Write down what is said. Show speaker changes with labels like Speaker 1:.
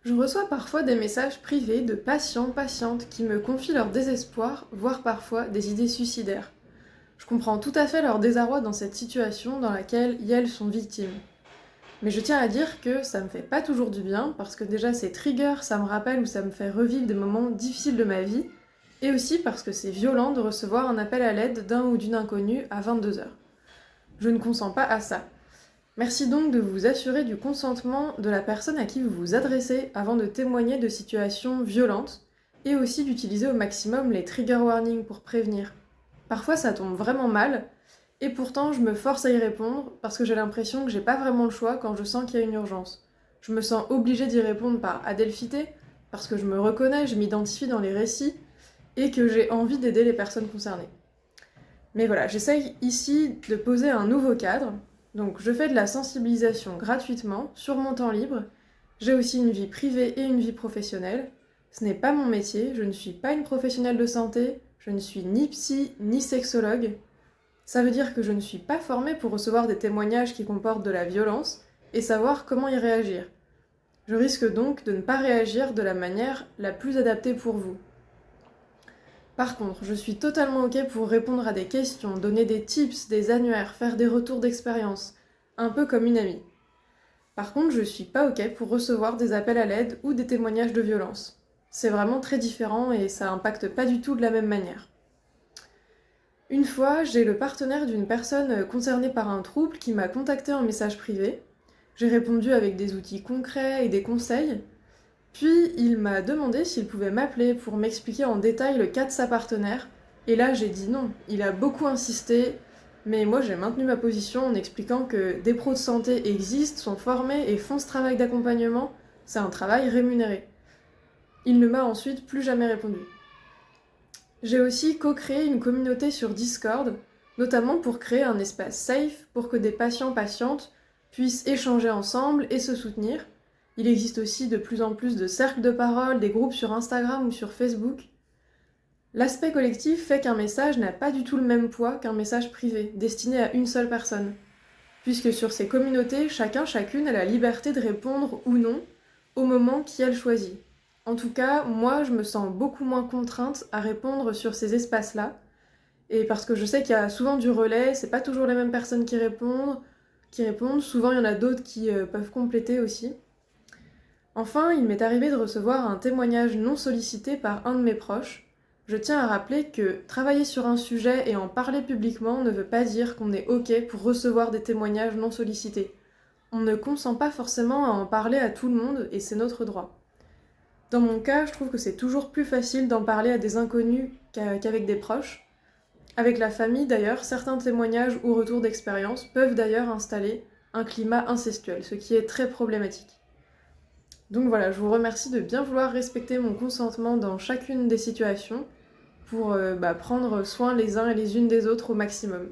Speaker 1: Je reçois parfois des messages privés de patients, patientes qui me confient leur désespoir, voire parfois des idées suicidaires. Je comprends tout à fait leur désarroi dans cette situation dans laquelle elles sont victimes. Mais je tiens à dire que ça me fait pas toujours du bien, parce que déjà ces triggers, ça me rappelle ou ça me fait revivre des moments difficiles de ma vie, et aussi parce que c'est violent de recevoir un appel à l'aide d'un ou d'une inconnue à 22 heures. Je ne consens pas à ça. Merci donc de vous assurer du consentement de la personne à qui vous vous adressez avant de témoigner de situations violentes et aussi d'utiliser au maximum les trigger warnings pour prévenir. Parfois ça tombe vraiment mal et pourtant je me force à y répondre parce que j'ai l'impression que j'ai pas vraiment le choix quand je sens qu'il y a une urgence. Je me sens obligée d'y répondre par adelphité parce que je me reconnais, je m'identifie dans les récits et que j'ai envie d'aider les personnes concernées. Mais voilà, j'essaye ici de poser un nouveau cadre. Donc je fais de la sensibilisation gratuitement, sur mon temps libre. J'ai aussi une vie privée et une vie professionnelle. Ce n'est pas mon métier, je ne suis pas une professionnelle de santé, je ne suis ni psy ni sexologue. Ça veut dire que je ne suis pas formée pour recevoir des témoignages qui comportent de la violence et savoir comment y réagir. Je risque donc de ne pas réagir de la manière la plus adaptée pour vous. Par contre, je suis totalement ok pour répondre à des questions, donner des tips, des annuaires, faire des retours d'expérience, un peu comme une amie. Par contre, je suis pas ok pour recevoir des appels à l'aide ou des témoignages de violence. C'est vraiment très différent et ça impacte pas du tout de la même manière. Une fois, j'ai le partenaire d'une personne concernée par un trouble qui m'a contacté en message privé. J'ai répondu avec des outils concrets et des conseils, puis il m'a demandé s'il pouvait m'appeler pour m'expliquer en détail le cas de sa partenaire, et là j'ai dit non. Il a beaucoup insisté, mais moi j'ai maintenu ma position en expliquant que des pros de santé existent, sont formés et font ce travail d'accompagnement, c'est un travail rémunéré. Il ne m'a ensuite plus jamais répondu. J'ai aussi co-créé une communauté sur Discord, notamment pour créer un espace safe pour que des patients-patientes puissent échanger ensemble et se soutenir. Il existe aussi de plus en plus de cercles de parole, des groupes sur Instagram ou sur Facebook. L'aspect collectif fait qu'un message n'a pas du tout le même poids qu'un message privé, destiné à une seule personne. Puisque sur ces communautés, chacun, chacune a la liberté de répondre ou non au moment qu'elle choisit. En tout cas, moi, je me sens beaucoup moins contrainte à répondre sur ces espaces-là, et parce que je sais qu'il y a souvent du relais, c'est pas toujours les mêmes personnes qui répondent, souvent il y en a d'autres qui peuvent compléter aussi. Enfin, il m'est arrivé de recevoir un témoignage non sollicité par un de mes proches. Je tiens à rappeler que travailler sur un sujet et en parler publiquement ne veut pas dire qu'on est OK pour recevoir des témoignages non sollicités. On ne consent pas forcément à en parler à tout le monde et c'est notre droit. Dans mon cas, je trouve que c'est toujours plus facile d'en parler à des inconnus qu'avec des proches. Avec la famille d'ailleurs, certains témoignages ou retours d'expérience peuvent d'ailleurs installer un climat incestuel, ce qui est très problématique. Donc voilà, je vous remercie de bien vouloir respecter mon consentement dans chacune des situations pour prendre soin les uns et les unes des autres au maximum.